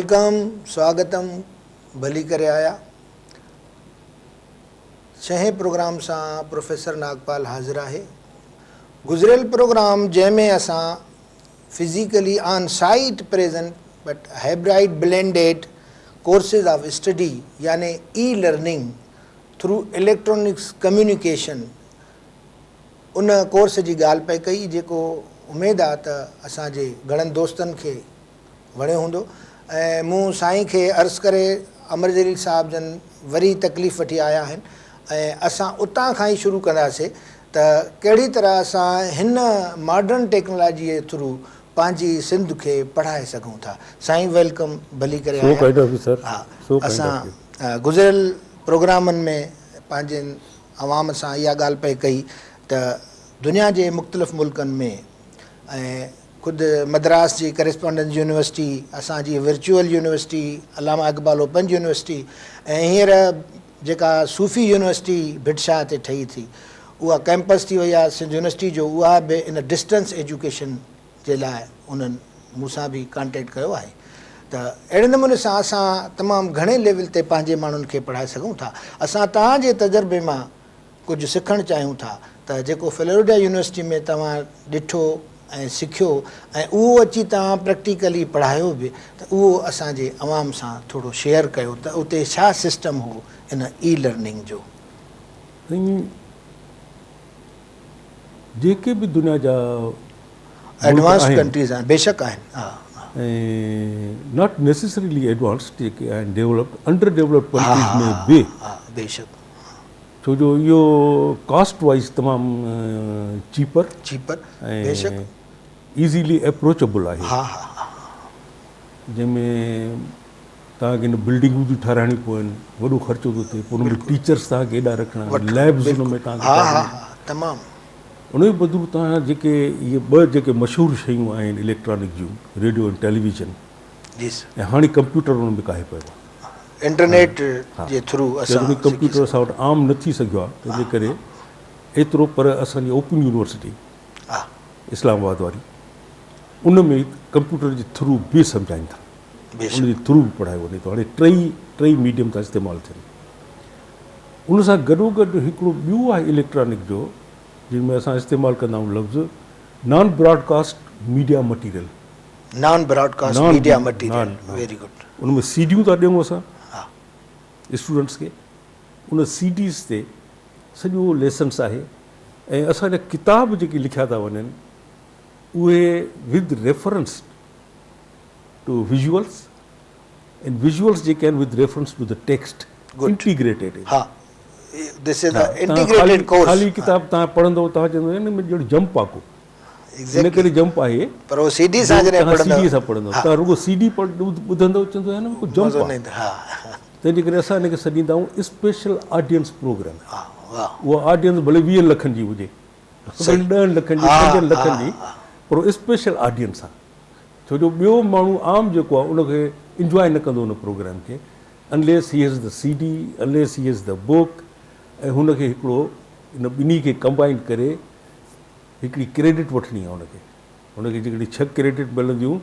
Welcome, स्वागतम, भली करे आया। 6 प्रोग्राम से प्रोफेसर नागपाल हाजिर है। गुजरियल प्रोग्राम जैमें असा physically on site present but hybrid blended courses of study यानी e learning through electronics communication उन कोर्स की गाल पे कई जेको उम्मीद आ त असांजे घणनि दोस्तन के वणियो हूंदो। ऐं मूं साईं खे अर्ज़ करे अमर जलील साहब जन वरी तकलीफ़ वठी आया आहिनि ऐं असां उतां खां ई शुरू कंदासीं त कहिड़ी तरह असां हिन मॉडर्न टेक्नोलॉजी जे थ्रू पंहिंजी सिंध खे पढ़ाए सघूं था। साईं वेलकम, भली करे आया। हा, असां गुज़िरियल प्रोग्रामनि में पंहिंजे अवाम सां इहा ॻाल्हि पई कई त दुनिया जे मुख़्तलिफ़ मुल्कनि में ऐं ख़ुदि मद्रास जी करेस्पोंडेंस यूनिवर्सिटी, असांजी वर्चुअल यूनिवर्सिटी, अलामा इक़बाल ओपन यूनिवर्सिटी ऐं हींअर जेका सूफ़ी यूनिवर्सिटी भिटशाह ते ठही थी उहा कैंपस थी वई आहे सिंध यूनिवर्सिटी जो। उहा बि इन डिस्टेंस एजुकेशन जे लाइ उन्हनि मूंसां बि कॉन्टेक्ट कयो आहे। त अहिड़े नमूने सां असां तमामु घणे लेवल ते पंहिंजे माण्हुनि खे पढ़ाए सघूं था। असां तव्हांजे तजुर्बे मां कुझु सिखणु चाहियूं था त जेको फ्लोरिडा यूनिवर्सिटी में तव्हां ॾिठो ऐं सिखियो ऐं उहो अची तव्हां प्रैक्टिकली पढ़ायो बि त उहो असांजे अवाम सां थोरो शेयर कयो त उते छा सिस्टम हो इन ई लर्निंग जो। जेके बि दुनिया जा एडवांस कंट्रीज़ आहिनि, बेशक आहिनि, हा, ऐं नॉट नेसेसरीली एडवांस जेके आहिनि डेवलप्ड अंडर डेवलप्ड कंट्रीज़ में बि बेशक, छो जो इहो कॉस्ट वाइज तमामु चीपर बेशक ईज़ीली अप्रोचेबल आहे। हा हा, जंहिंमें तव्हांखे हिन बिल्डिंगूं थियूं ठाराइणियूं पवनि, वॾो ख़र्चो थो थिए, पोइ हुन में टीचर्स तव्हांखे एॾा रखणा, लैब्स हुन में तव्हांखे तमामु उन जे बदिरां तव्हां जेके इहे ॿ जेके मशहूरु शयूं आहिनि इलेक्ट्रॉनिक जूं, रेडियो ऐं टेलीविज़न, ऐं हाणे कंप्यूटर हुन में काहे पियो आहे, इंटरनेट जे थ्रू असां कंप्यूटर असां वटि आम न थी सघियो आहे। तंहिंजे करे एतिरो पर असांजी ओपन यूनिवर्सिटी इस्लामाबाद वारी उन में कंप्यूटर जे थ्रू बि सम्झाइनि था, उन जे थ्रू बि पढ़ायो वञे थो। हाणे टई मीडियम था इस्तेमालु थियनि। उन सां गॾोगॾु हिकिड़ो ॿियो आहे इलेक्ट्रॉनिक जो जंहिंमें असां इस्तेमालु कंदा आहियूं लफ़्ज़ non broadcast media material. Non broadcast media material, very good. उन में सीडियूं था ॾियूं असां स्टूडेंट्स खे, उन सीडीज़ ते सॼो लेसन्स आहे ऐं असांजा किताब जेके लिखिया था वञनि उहे with reference to visuals and visuals जेके आहिनि with reference to the text integrated. This is the integrated course. खाली किताब तव्हां पढ़ंदव तव्हां चवंदव हिन में ॼण जंप आहे को, इन करे जंप आहे, पर वो सीडी सां जॾहिं पढ़ंदव तव्हां रुगो सीडी ॿुधंदव चवंदव हिन में को जंप आहे। तंहिंजे करे असां हिनखे सॾींदा आहियूं स्पेशल ऑडियंस प्रोग्राम। उहा ऑडियंस भले 20 लखनि जी हुजे, 10 लखनि जी, 5 लखनि जी, पर उहो स्पेशल ऑडियंस आहे। छो जो ॿियो माण्हू आम जेको आहे उनखे इंजॉय न कंदो उन प्रोग्राम खे unless he has the CD, unless he has the book. ऐं हुनखे हिकिड़ो इन ॿिन्ही खे कंबाइन करे हिकिड़ी क्रेडिट वठणी आहे हुनखे जेकॾहिं 6 क्रेडिट मिलंदियूं,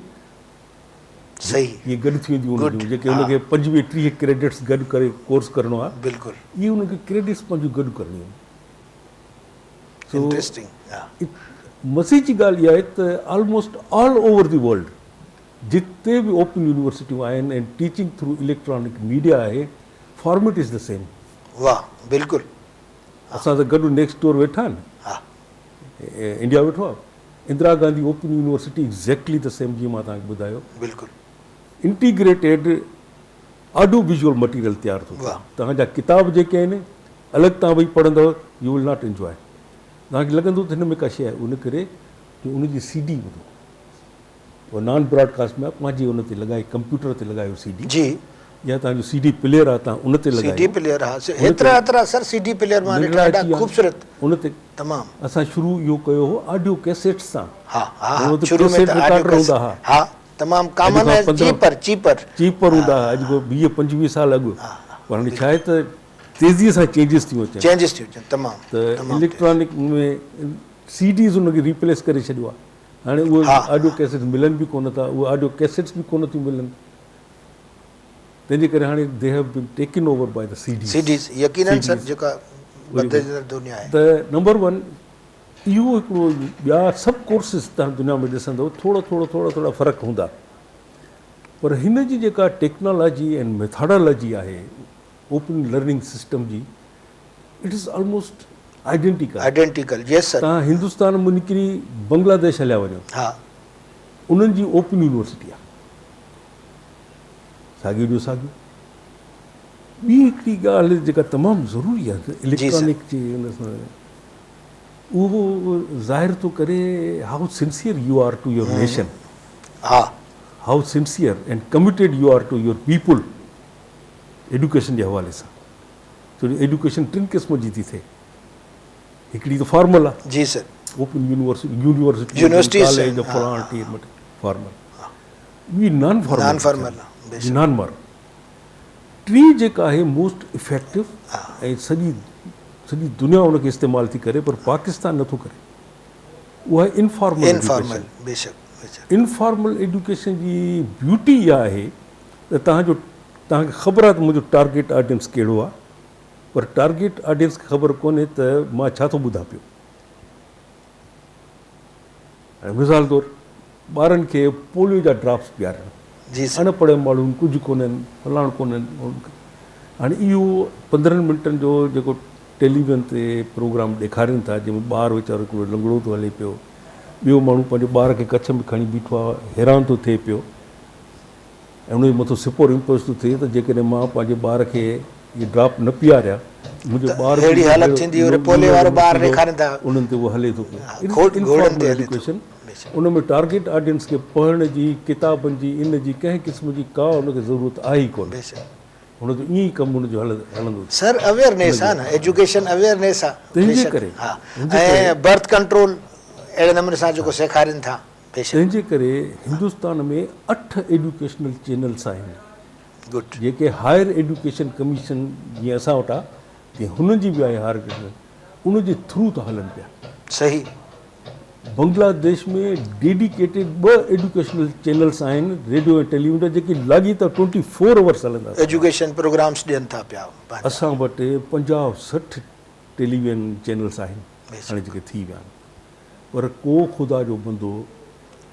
सही, इहे गॾु थी वेंदियूं हुनजूं, जेके हुनखे 25-30 क्रेडिट्स गॾु करे कोर्स करिणो आहे, बिल्कुलु इहे हुनखे क्रेडिट्स पंहिंजूं गॾु करणियूं आहिनि। मसीह जी ॻाल्हि इहा आहे त almost all over the world जिते बि ओपन यूनिवर्सिटियूं आहिनि ऐं टीचिंग थ्रू इलेक्ट्रॉनिक मीडिया आहे, फॉर्मेट इज़ द सेम। वाह, बिल्कुलु। असां त गॾु नेक्स्ट डोर वेठा आहिनि, इंडिया वेठो आहे, Indira Gandhi open university exactly the same जीअं मां तव्हांखे ॿुधायो, बिल्कुलु इंटीग्रेटेड ऑडियो विजुअल मटीरियल तयारु थो थिए। तव्हांजा किताब जेके आहिनि अलॻि तव्हां वेही पढ़ंदव, यू विल नॉट इंजॉय। तव्हांखे लॻंदो त हिन में का शइ आहे, उन करे जो उनजी सीडी ॿुधो, उहा नॉन ब्रॉडकास्ट में पंहिंजी उन ते लॻाए, कंप्यूटर ते लॻायो सीडी जी, या तव्हांजो सीडी प्लेयर आहे तव्हां उन ते लॻायो। सीडी प्लेयर आहे, एतिरा सर सीडी प्लेयर मां ॾाढा ख़ूबसूरत उन ते तमामु। असां शुरू इहो कयो हो ऑडियो कैसेट्स सां। शुरू में रिकॉर्डर हूंदा हुआ, तमामु कॉमन है, चीपर हूंदा हुआ अॼु 20-25 साल अॻु। पर हाणे छा आहे त तेज़ीअ सां चेंजिस थियूं अचनि तमामु। त इलेक्ट्रॉनिक में सीडीज़ हुनखे रिप्लेस करे छॾियो आहे। हाणे उहे ऑडियो कैसेट्स मिलनि बि कोन था, उहे ऑडियो कैसेट्स बि कोन थियूं मिलनि। तंहिंजे करे हाणे they have been taken over by the CDs CDs यकीनन सर CDs. जेका बदिलजंदड़ दुनिया आहे त नंबर वन इहो हिकिड़ो ॿिया सभु कोर्सिस तव्हां दुनिया में ॾिसंदव थोरा फ़र्क़ु हूंदा, पर हिन जी जेका टेक्नोलॉजी एंड मेथोडोलॉजी आहे ओपन लर्निंग सिस्टम जी, it is almost identical yes sir. तव्हां हिंदुस्तान में निकिरी बांग्लादेश हलिया वञो, हा उन्हनि जी ओपन यूनिवर्सिटी आहे, साॻियो जो साॻियो। ॿी हिकिड़ी ॻाल्हि जेका तमामु ज़रूरी आहे इलेक्ट्रॉनिक जे हुन सां, उहो ज़ाहिर थो करे how sincere you are to your nation, हा how sincere and committed you are to your people education जे हवाले सां। छो जो एडुकेशन टिनि क़िस्म जी थी थिए, हिकिड़ी त फॉर्मल आहे, जी sir, open university universities formal, ॿी नॉन फॉर्मल फॉर्मल नॉन मार। टी जेका आहे मोस्ट इफेक्टिव ऐं सॼी दुनिया उनखे इस्तेमालु थी करे पर पाकिस्तान नथो करे, उहा आहे इनफॉर्मल। बेशक इनफॉर्मल एडुकेशन जी ब्यूटी इहा आहे त तव्हांखे ख़बर आहे त मुंहिंजो टारगेट ऑडियंस कहिड़ो आहे, पर टारगेट ऑडियंस खे ख़बर कोन्हे त मां छा थो ॿुधां पियो। ऐं मिसाल तौरु ॿारनि खे पोलियो जा ड्रॉप्स पीआरणु, जी सर, अनपढ़ माण्हुनि कुझु कोन्हनि, फलाण कोन्हनि। हाणे इहो 15 मिंटनि जो जेको टेलीविज़न ते प्रोग्राम ॾेखारीनि था, जंहिंमें ॿारु वीचारो हिकिड़ो लंगड़ो थो हले पियो, ॿियो माण्हू पंहिंजे ॿार खे कच्छ में खणी बीठो आहे, हैरान थो थिए पियो, ऐं उनजे मथां सिपोर इम्पोज़ थो थिए त जेकॾहिं मां पंहिंजे ॿार खे इहे ड्रॉप न पीआरिया, मुंहिंजो ॿार अहिड़ी हालत थींदी, पोलियो वारो ॿार ॾेखारीनि था, उन्हनि ते उहो हले थो पियो। एजुकेशन उन में टारगेट ऑडियंस खे पढ़ण जी, किताबनि जी, इन जी कंहिं क़िस्म जी का उनखे ज़रूरत आहे ई कोन्हे, हुन जो ईअं ई कमु हुनजो हलंदो सर। अवेयरनेस आहे न, एजुकेशन अवेयरनेस आहे, तंहिंजे करे ऐं बर्थ कंट्रोल अहिड़े नमूने सां जेको सेखारीनि था। तंहिंजे करे हिंदुस्तान में 8 एजुकेशनल चैनल्स आहिनि, गुड, जेके हायर एजुकेशन कमीशन जीअं असां वटि आहे तीअं हुननि जी बि आहे हायर एजुकेशन, उन जे थ्रू था हलनि पिया। सही, बांग्लादेश में डेडिकेटेड 2 एजुकेशनल चैनल्स आहिनि, रेडियो ऐं टेलीविज़न, जेके लाॻीता 24 आवर्स हलंदा, एजुकेशन प्रोग्राम्स ॾियनि था पिया। असां वटि 50-60 टेलीविज़न चैनल्स आहिनि हाणे जेके थी विया आहिनि, पर को ख़ुदा जो बंदो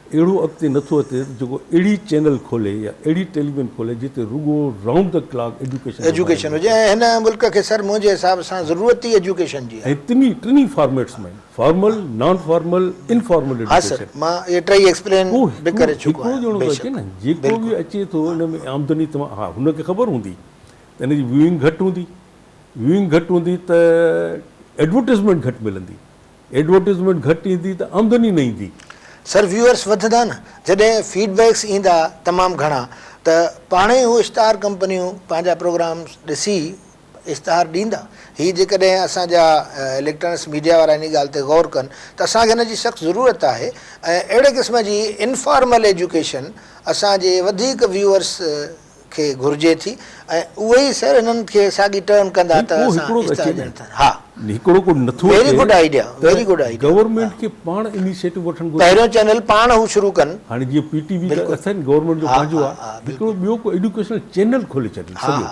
अहिड़ो अॻिते नथो अचे जेको अहिड़ी चैनल खोले या अहिड़ी टेलीविज़न खोले जिते रुगो राउंड द क्लॉक एजुकेशन हुजे। ऐं हिन मुल्क खे सर मुंहिंजे हिसाब सां ज़रूरत ई एजुकेशन जी आहे, ऐं टिनी फॉर्मेट्स में, फॉर्मल, नॉन फॉर्मल, इनफॉर्मल। हा सर, मां इहे टई एक्सप्लेन बि करे चुको आहियां। अचे न, जेको बि अचे थो हिन में आमदनी तमामु, हा हुनखे ख़बर हूंदी त हिन जी व्यूइंग घटि हूंदी त एडवर्टीज़मेंट घटि मिलंदी, एडवर्टीज़मेंट घटि ईंदी त आमदनी न ईंदी। सर व्यूअर्स वधंदा न, जॾहिं फीडबैक्स ईंदा तमामु घणा त पाण ई हू स्टार कंपनियूं पंहिंजा प्रोग्राम ॾिसी इश्तहार ॾींदा। हीअ जेकॾहिं असांजा इलेक्ट्रॉनिक्स मीडिया वारा इन ॻाल्हि ते गौर कनि त असांखे हिन जी सख़्तु ज़रूरत आहे, ऐं अहिड़े क़िस्म जी इनफॉर्मल एजुकेशन असांजे वधीक व्यूअर्स खे घुरिजे थी, ऐं उहे ई सर हिननि खे साॻी टर्न कंदा त हा हिकिड़ो को नथो। Very good idea, very good idea. Government खे पाण इनिशिएटिव वठणु घुरिजे, पहिरियों चैनल पाण हू शुरू कनि। हाणे जीअं पीटीवी अथनि गवर्नमेंट जो पंहिंजो आहे, हिकिड़ो ॿियो को एजुकेशनल चैनल खोले छॾनि, सॼो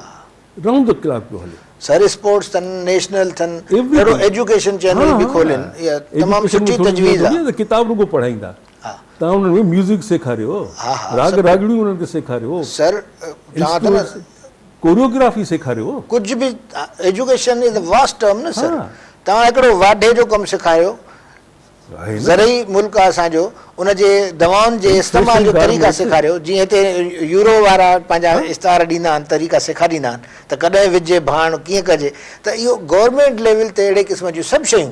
राउंड द क्लॉक पियो हले। सर स्पोर्ट्स अथनि, नेशनल अथनि, अहिड़ो एजुकेशन चैनल बि खोलनि, इहा तमामु सुठी तजवीज़ आहे। किताब रुगो पढ़ाईंदा, तव्हां उन्हनि में म्यूज़िक सेखारियो, राग रागड़ियूं उन्हनि खे सेखारियो, सर कोरियोग्राफी सेखारियो, कुझु बि। Education is a vast term न सर। तव्हां हिकिड़ो वाढे जो कमु सेखारियो, ज़रई मुल्क आहे असांजो, उनजे दवाउनि जे इस्तेमाल जो तरीक़ा सेखारियो, जीअं हिते यूरो वारा पंहिंजा इश्तहार ॾींदा आहिनि, तरीक़ा सेखारींदा आहिनि त कॾहिं विझे भाण कीअं कजे, त इहो गवर्नमेंट लेवल ते अहिड़े क़िस्म जूं सभु शयूं,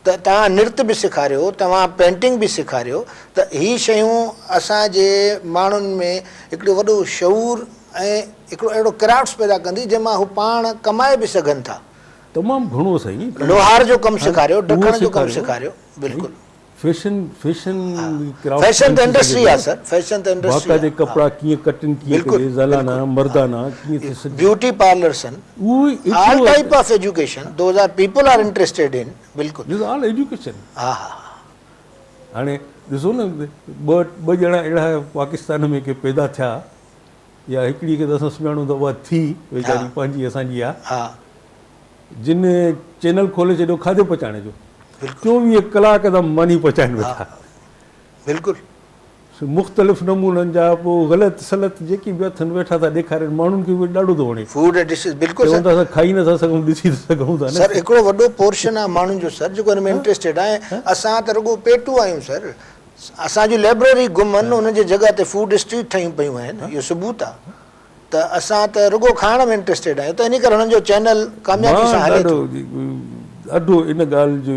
त तव्हां नृत्य बि सेखारियो, तव्हां पेंटिंग बि सेखारियो, त हीअ शयूं असांजे माण्हुनि में हिकिड़ो वॾो शऊर ऐं हिकिड़ो अहिड़ो क्राफ्ट्स पैदा कंदी जंहिंमां हू पाण कमाए बि सघनि था। तमामु घणो सही, लोहार जो कमु सेखारियो, ढकण जो कमु सेखारियो, बिल्कुलु। फैशन त इंडस्ट्री आहे सर, फैशन त इंडस्ट्री आहे। कपिड़ा कीअं कटनि, कीअं करे, ज़लाना मर्दाना, कीअं ब्यूटी पार्लर्स आहिनि, all type of education, those are people are interested in, बिल्कुलु ऑल एजुकेशन। हा हा, हाणे ॾिसो न, ॿ ॼणा अहिड़ा पाकिस्तान में के पैदा थिया या हिकिड़ी खे त असां सुञाणूं त उहा थी वेचारी पंहिंजी असांजी आहे, हा जिन चैनल खोले छॾियो खाधे पचाइण जो, बिल्कुलु 24 कलाक त मानी पचाइनि वेठा, बिल्कुलु मुख़्तलिफ़ नमूननि जा, पोइ ग़लति सलत जेकी बि अथनि वेठा था ॾेखारनि, माण्हुनि खे उहे ॾाढो थो वणे, फूड डिशेस बिल्कुलु चवनि था असां खाई नथा सघूं, ॾिसी था सघूं था सर। हिकिड़ो वॾो पोर्शन आहे माण्हुनि जो सर जेको हिन में इंट्रस्टेड आहे। असां त रुॻो पेटू आहियूं सर, असांजूं लाइब्रेरी गुमनि हुनजी जॻह ते फूड स्ट्रीट ठहियूं पियूं आहिनि, इहो सबूत आहे। त असां त रुॻो खाइण में इंट्रस्टेड आहियूं, त इन करे हुननि जो चैनल कामयाबी सां हले थो। ॾाढो इन ॻाल्हि जो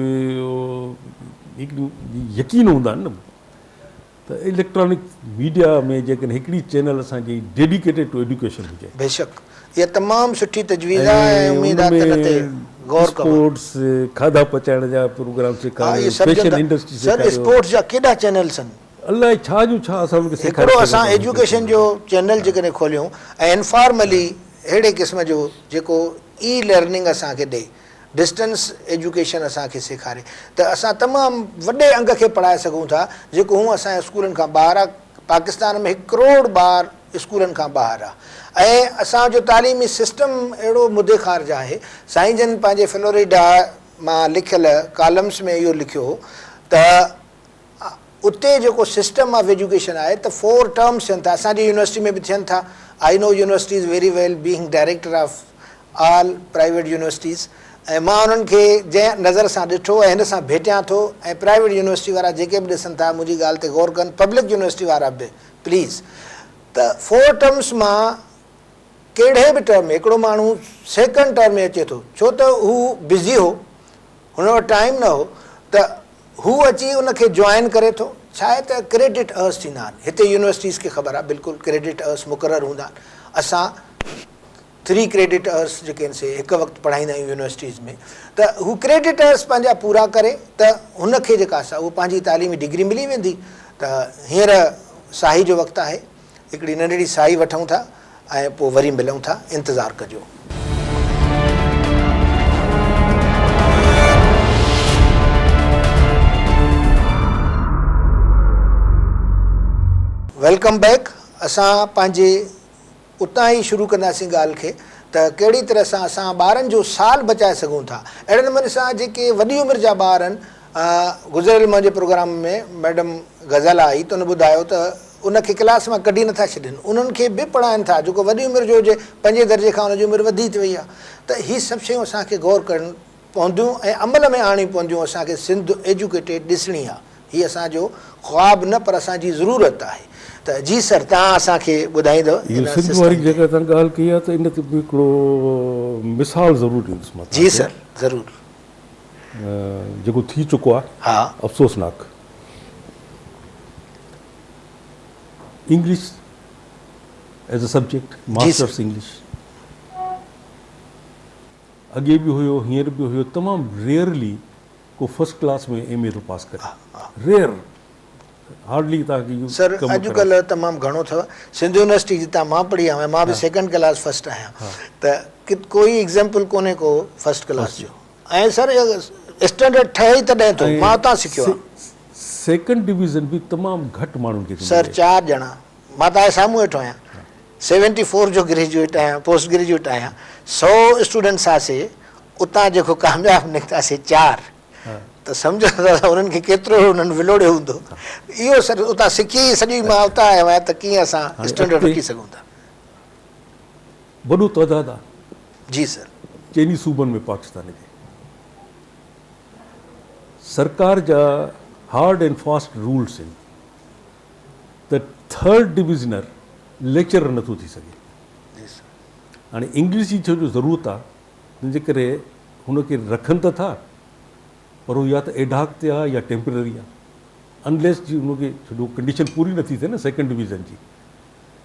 हिकिड़ी यकीन हूंदा आहिनि न त इलेक्ट्रॉनिक मीडिया में जेकॾहिं हिकिड़ी चैनल असांजी डेडिकेटेड टू एजुकेशन हुजे, बेशक इहा तमामु सुठी तजवीज़ आहे ऐं उमेद आहे त इन ते गौर कबो। स्पोर्ट्स, खाधा पचाइण जा प्रोग्राम सेखारियो, फैशन इंडस्ट्री सर सेखारियो, स्पोर्ट्स जा केॾा चैनल्स आहिनि, अलाए छा जो छा असां उनखे हिकिड़ो असां एजुकेशन जो चैनल जेकॾहिं खोलियूं ऐं इनफॉर्मली अहिड़े क़िस्म जो जेको ई लर्निंग असांखे ॾे, डिस्टेंस एजुकेशन असांखे सेखारे, त असां तमामु वॾे अंग खे पढ़ाए सघूं था जेको हूअं असांजे स्कूलनि खां ॿाहिरि आहे। पाकिस्तान में 1 करोड़ ॿार स्कूलनि खां ॿाहिरि आहे ऐं असांजो तालीमी सिस्टम अहिड़ो मुदेखार आहे। साईं जन पंहिंजे फ्लोरिडा मां लिखियल कॉलम्स में इहो लिखियो त उते जेको सिस्टम ऑफ एजुकेशन आहे त 4 टर्म्स थियनि था, असांजी यूनिवर्सिटी में बि थियनि था। I know universities very well being director of all private universities, ऐं मां उन्हनि खे जंहिं नज़र सां ॾिठो ऐं हिन सां भेटियां थो, ऐं प्राइवेट यूनिवर्सिटी वारा जेके बि ॾिसनि था मुंहिंजी ॻाल्हि ते गौर कनि, पब्लिक यूनिवर्सिटी वारा बि प्लीज़। त 4 टर्म्स मां कहिड़े बि टर्म में हिकिड़ो माण्हू 2nd टर्म में अचे थो, छो त हू बिज़ी हो, हुन वटि टाइम न हो, त हू अची उनखे जॉइन करे थो। छा आहे त क्रेडिट अर्स थींदा आहिनि, हिते यूनिवर्सिटीज़ खे ख़बर आहे बिल्कुलु क्रेडिट अर्स मुक़ररु हूंदा आहिनि। असां 3 क्रेडिट अर्स जेके आहिनि से हिकु वक़्तु पढ़ाईंदा आहियूं यूनिवर्सिटीज़ में, त हू क्रेडिट अर्स पंहिंजा पूरा करे त हुनखे जेका सा उहा पंहिंजी तालीमी डिग्री मिली वेंदी। त हींअर साही जो वक़्तु आहे, हिकिड़ी नंढड़ी साही वठूं था ऐं पोइ वरी मिलूं था, इंतज़ारु कजो। Welcome back. असां पंहिंजे उतां ई शुरू कंदासीं ॻाल्हि खे त कहिड़ी तरह सां असां ॿारनि जो साल बचाए सघूं था। अहिड़े नमूने सां जेके वॾी उमिरि जा ॿार आहिनि, गुज़िरियल मुंहिंजे प्रोग्राम में मैडम गज़ल आई त उन ॿुधायो त उनखे क्लास मां कढी नथा छॾनि, उन्हनि खे बि पढ़ाइनि था जेको वॾी उमिरि जो हुजे, 5 दर्जे खां हुनजी उमिरि वधी थी वई आहे। त हीअ सभु शयूं असांखे गौर करणु पवंदियूं ऐं अमल में आणियूं पवंदियूं। असांखे सिंध एजुकेटेड ॾिसणी आहे, हीअ असांजो ख़्वाबु न पर असांजी ज़रूरत आहे। त जी सर, तव्हां असांखे ॿुधाईंदव। सिंध वारी जॻह तव्हां ॻाल्हि कई आहे त इन ते बि हिकिड़ो मिसाल ज़रूरु ॾींदुसि मां। जी सर, ज़रूरु। जेको थी चुको आहे, हा, अफ़सोसनाक, English as a subject, masters English अॻे बि हुयो, हींअर बि हुयो, तमामु रेयरली को फर्स्ट क्लास में MA थो पास करे, रेयर, हार्डली तव्हांखे सर अॼुकल्ह तमामु घणो अथव। सिंध यूनिवर्सिटी जितां मां पढ़ी आहियां, मां बि 2nd क्लास फर्स्ट आहियां, त कोई एग्ज़ाम्पल कोन्हे को फर्स्ट क्लास जो। ऐं सर स्टैंडर्ड ठहे ई तॾहिं थो, मां उतां सिखियो आहे। 2nd डिवीज़न बि तमामु घटि माण्हुनि खे सर 4 ॼणा, मां तव्हांजे साम्हूं वेठो आहियां, 74 जो ग्रेजुएट आहियां, पोस्ट ग्रेजुएट आहियां। 100 स्टूडेंट्स आसे, उतां जेको कामयाबु निकितासीं 4, त सम्झो त उन्हनि खे केतिरो उन्हनि विलोड़ियो हूंदो। इहो सर उतां सिखी सॼी मां उतां आयो आहियां, त कीअं असां स्टैंडर्ड रखी सघूं था। वॾो तइदादु आहे जी सर, चइनी सूबनि में पाकिस्तान जे। सरकार जा हार्ड एंड फास्ट रूल्स आहिनि त 3rd डिविज़नर लेक्चरर नथो थी सघे। हाणे इंग्लिश जी छो जो ज़रूरत आहे, तंहिंजे करे हुनखे रखनि त था, पर उहो या त एडॉक ते आहे या टेम्पररी आहे, अनलेस जी हुनखे छो कंडीशन पूरी नथी थिए न 2nd डिवीज़न जी,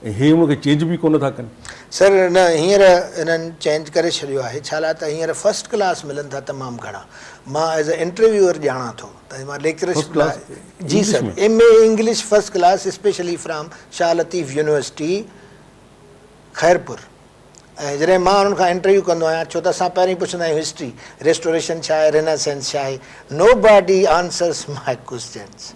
ऐं हे हुनखे चेंज बि कोन था कनि। सर न हींअर हिननि चेंज करे छॾियो आहे। छा लाइ त हींअर फर्स्ट क्लास मिलनि था तमामु घणा। मां एज़ अ इंटरव्यूअर ॼाणा थो त मां लेक्चरशिप लाइ, जी sir, MA English first class specially from Shah Latif university Khairpur. ऐं जॾहिं मां उन्हनि खां इंटरव्यू कंदो आहियां, छो त असां पहिरीं पुछंदा आहियूं हिस्ट्री, रेस्टोरेशन छा आहे, रेनेसेंस छा आहे, नो बॉडी आंसर्स माई क्वेश्चन्स।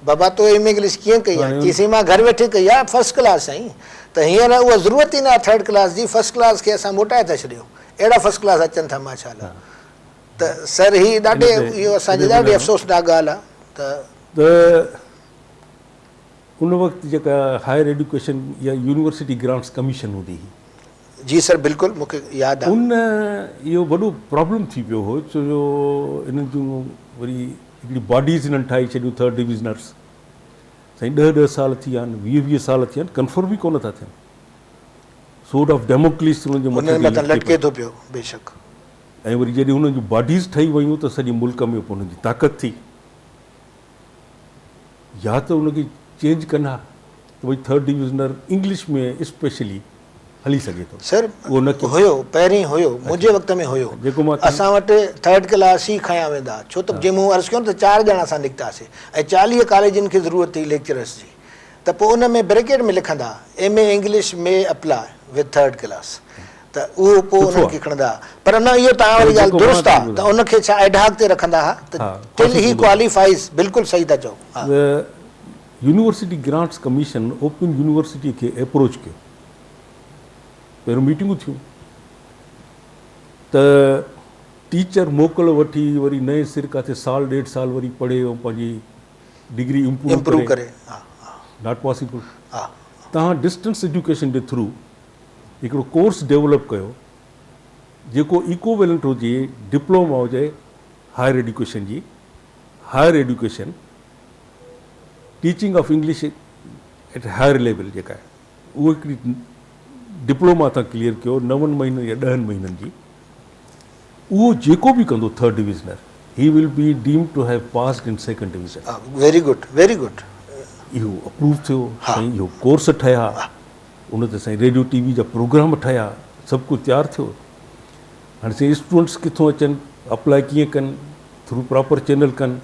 बाबा तो एम इंग्लिश कीअं कई आहे चईसीं मां घर वेठे कई आहे फर्स्ट क्लास साईं त हींअर उहा ज़रूरत ई न आहे थर्ड क्लास जी फर्स्ट क्लास खे असां मोटाए था छॾियूं अहिड़ा फर्स्ट क्लास अचनि था माशाल्लाह त सर ही ॾाढे इहो असांजी ॾाढी अफ़सोसनाक ॻाल्हि आहे त उन वक़्तु जेका हायर एजुकेशन या यूनिवर्सिटी ग्रांट्स कमीशन हूंदी हुई जी सर बिल्कुलु मूंखे यादि आहे उन इहो वॾो प्रॉब्लम थी पियो हो छो जो इन्हनि जूं वरी हिकिड़ी बॉडीज़ हिननि ठाहे छॾियूं थर्ड डिविज़नर्स साईं 10-10 साल थी विया आहिनि 20-20 साल थी विया आहिनि कंफर्म ई कोन था थियनि सोर्ट ऑफ डेमोक्रेसी हुननि जे मथां लटके थो पियो बेशक ऐं वरी जॾहिं हुननि जूं बॉडीज़ ठही वियूं त सॼे मुल्क में पोइ हुननि जी ताक़त थी या त हुनखे चेंज कनि हा त भई थर्ड डिविज़नर इंग्लिश में स्पेशली हली सघे थो सर हुयो पहिरीं हुयो मुंहिंजे वक़्त में हुयो जेको मां असां वटि थर्ड क्लास ई खयां वेंदा छो त जीअं मूं अर्ज़ु कयो त 4 ॼणा असां निकितासीं ऐं 40 कॉलेजनि खे ज़रूरत हुई लेक्चरर्स जी त पोइ उन में ब्रैकेट में लिखंदा MA इंग्लिश में अप्लाई विथ थर्ड क्लास त उहो पोइ उन्हनि खे खणंदा पर न इहो तव्हां वारी ॻाल्हि दुरुस्त आहे त उनखे छा एडहॉक ते रखंदा हुआ त टिल ही क्वालिफाइज़ बिल्कुलु सही था चओ university grants commission open university खे अप्रोच कयो पहिरियों मीटिंगूं थियूं त टीचर मोकल वठी वरी नए सिर किथे साल 1.5 साल वरी पढ़े ऐं पंहिंजी डिग्री इम्प्रूव करे नॉट पॉसिबल तव्हां डिस्टेंस एजुकेशन जे थ्रू हिकिड़ो कोर्स डेवलप कयो जेको इक्विवेलेंट हुजे डिप्लोमा हुजे हायर एजुकेशन जी higher education teaching of English at higher level जेका आहे उहो हिकिड़ी डिप्लोमा तव्हां क्लियर कयो 9 महीननि या 10 महीननि जी उहो जेको बि कंदो third divisioner he will be deem to have passed in second division very good इहो अप्रूव थियो साईं इहो कोर्स ठहिया उन ते साईं रेडियो TV जा प्रोग्राम ठहिया सभु कुझु तयारु थियो हाणे साईं स्टूडेंट्स किथां अचनि अप्लाई कीअं कनि थ्रू प्रॉपर चैनल कनि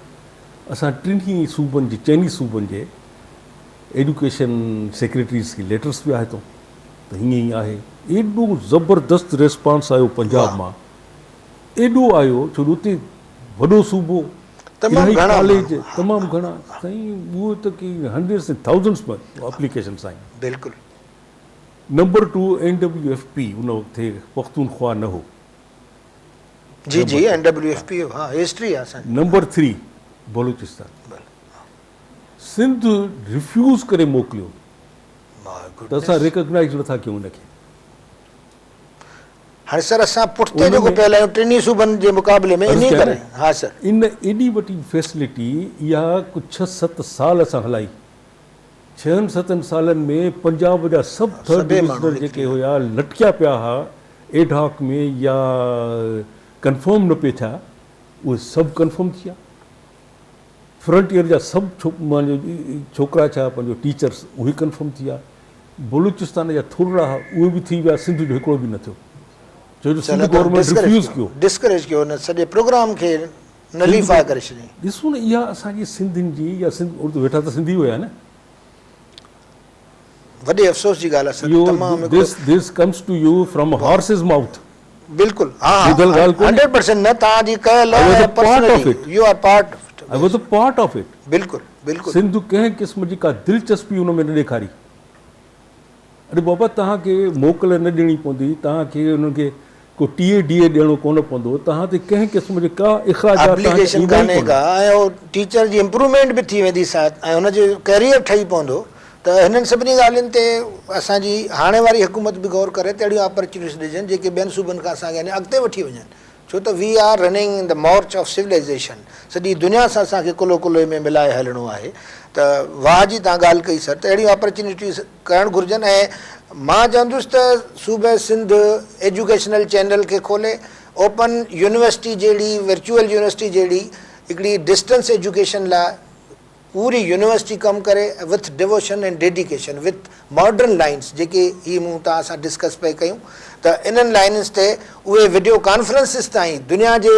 असां टिनी सूबनि जे चइनी सूबनि जे एजुकेशन सेक्रेटरीज़ खे लेटर्स बि आहे थो त हीअं ई आहे एॾो ज़बरदस्त रिस्पॉन्स आयो पंजाब मां एॾो आयो छो जो उते वॾो सूबो कॉलेज तमामु घणा साईं उहो त की हंड्रेड्स एंड थाउज़ेंड्स में एप्लीकेशन साईं बिल्कुलु नंबर 2 NWFP उन वक़्तु पख्तूनख्वा न हो जी NWFP हा हिस्ट्री आहे असांजी नंबर 3 बलूचिस्तान सिंध रिफ्यूज़ करे मोकिलियो त असां रिकॉग्नाइज़ नथा कयूं उनखे हाणे सर असां पुठिते जेको पियल आहियूं टिनी सूबनि जे मुक़ाबले में इन करे हा सर इन एॾी वॾी फैसिलिटी इहा कुझु 6-7 साल असां हलाई 6-7 सालनि में पंजाब जा सभु थर्ड डिविज़नर जेके हुया लटकिया पिया हुआ एडहॉक में या कंफर्म न पिया थिया उहे सभु कंफर्म थी विया फ्रंटियर जा सभु छोकिरा छा पंहिंजो टीचर्स उहे कंफर्म थी विया बलूचिस्तान जा थोरा उहे बि थी विया सिंध जो हिकिड़ो बि न थियो छो जो सिंध गवर्नमेंट रिफ्यूज़ कयो डिस्करेज कयो न सॼे प्रोग्राम खे नलीफाए करे छॾियईं ॾिसो न इहा असांजी सिंधियुनि जी या सिंध उर्दू वेठा त सिंधी हुया न वॾे अफ़सोस जी ॻाल्हि आहे तमामु this comes to you from horse's mouth बिल्कुलु हा 100% न तव्हांजी कयल you are part I was a part of it बिल्कुलु सिंध कंहिं क़िस्म जी का दिलचस्पी हुन में न ॾेखारी अरे बाबा तव्हांखे मोकल न ॾियणी पवंदी तव्हांखे उन्हनि खे को TADA ॾियणो कोन पवंदो तव्हां ते कंहिं क़िस्म जो का एप्लीकेशन कान्हे का ऐं उहो टीचर जी इम्प्रूवमेंट बि थी वेंदी साथ ऐं हुनजो कैरियर ठही पवंदो त हिननि सभिनी ॻाल्हियुनि ते असांजी हाणे वारी हुकूमत बि गौर करे त अहिड़ियूं अपॉर्चुनिटीज़ ॾिजनि जेके ॿियनि सूबनि खां असांखे अॻिते वठी वञनि छो त we are running in the march of civilization सॼी दुनिया सां असांखे कुलो कुलो में मिलाए हलणो आहे त वाह जी तव्हां ॻाल्हि कई सर त अहिड़ियूं अपॉर्चुनिटीज़ करणु घुरिजनि ऐं मां चवंदुसि त सूबे सिंध एजुकेशनल चैनल खे खोले ओपन यूनिवर्सिटी जहिड़ी वर्चुअल यूनिवर्सिटी जहिड़ी हिकिड़ी डिस्टेंस एजुकेशन लाइ पूरी यूनिवर्सिटी कमु करे with devotion and dedication with modern lines जेके ही मूं तव्हां सां डिस्कस पिया कयूं त इन्हनि लाइन्स ते उहे वीडियो कॉन्फ्रेंसिस ताईं दुनिया जे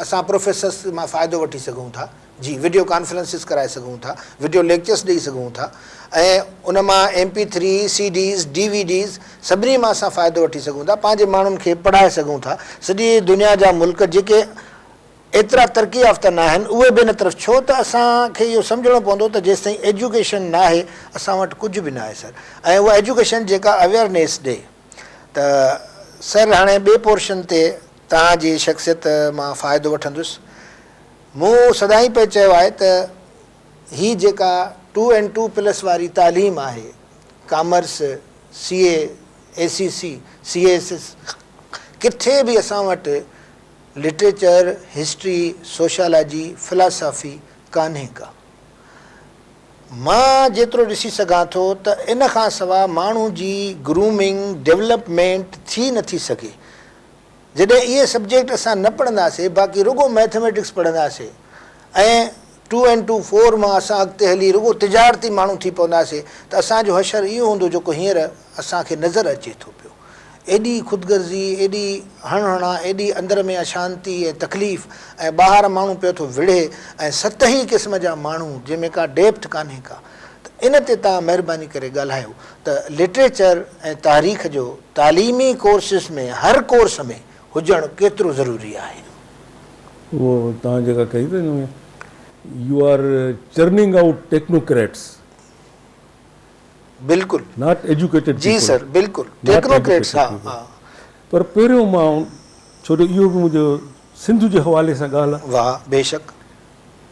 असां प्रोफेसर्स मां फ़ाइदो वठी सघूं था जी वीडियो कॉन्फ्रेंसिस कराए सघूं था वीडियो लेक्चर्स ॾेई सघूं था ऐं उन मां MP3 CDs DVDs सभिनी मां असां फ़ाइदो वठी सघूं था पंहिंजे माण्हुनि खे पढ़ाए सघूं था सॼी दुनिया जा मुल्क जेके एतिरा तरक़ी याफ़्ता न आहिनि उहे बि इन तरफ़, छो त असांखे इहो सम्झणो पवंदो त जेसि ताईं एजुकेशन न आहे असां वटि कुझु बि न आहे सर। ऐं उहा एजुकेशन जेका अवेयरनेस ॾे त सर हाणे ॿिए पोर्शन ते तव्हांजी शख़्सियत मां फ़ाइदो वठंदुसि। मूं सदाईं पिए चयो आहे त ही जेका 2+2+ वारी तालीम आहे, कॉमर्स, CA, ACC, CASS, किथे बि असां वटि लिटरेचर, हिस्ट्री, सोशियोलॉजी, फिलासफ़ी कान्हे का। मां जेतिरो ॾिसी सघां थो त इन खां सवाइ माण्हू जी ग्रूमिंग डेवलपमेंट थी नथी सघे। जॾहिं इहे सब्जेक्ट असां न पढ़ंदासीं, बाक़ी रुगो मैथमेटिक्स पढ़ंदासीं ऐं 2×2 मां असां अॻिते हली रुगो तिजारती माण्हू थी पवंदासीं त असांजो हशर इहो हूंदो जेको हींअर असांखे नज़र अचे थो पियो। एॾी ख़ुदगर्ज़ी, एॾी हणहणा, एॾी अंदर में अशांती ऐं तकलीफ़, ऐं ॿाहिरि माण्हू पियो थो विढ़े, ऐं 7 ई क़िस्म जा माण्हू जंहिंमें का डेप्थ कान्हे का। त इन ते तव्हां महिरबानी करे ॻाल्हायो त लिटरेचर ऐं तारीख़ जो तालीमी कोर्सिस में, हर कोर्स में हुजणु केतिरो ज़रूरी आहे। उहो तव्हां जेका कई त हिन में you are churning out technocrats, बिल्कुलु नॉट एजुकेटेड जी सर, बिल्कुलु टेक्नोक्रेट्स। हा हा, पर पहिरियों मां, छो जो इहो बि मुंहिंजो सिंध जे हवाले सां ॻाल्हि आहे, वाह बेशक,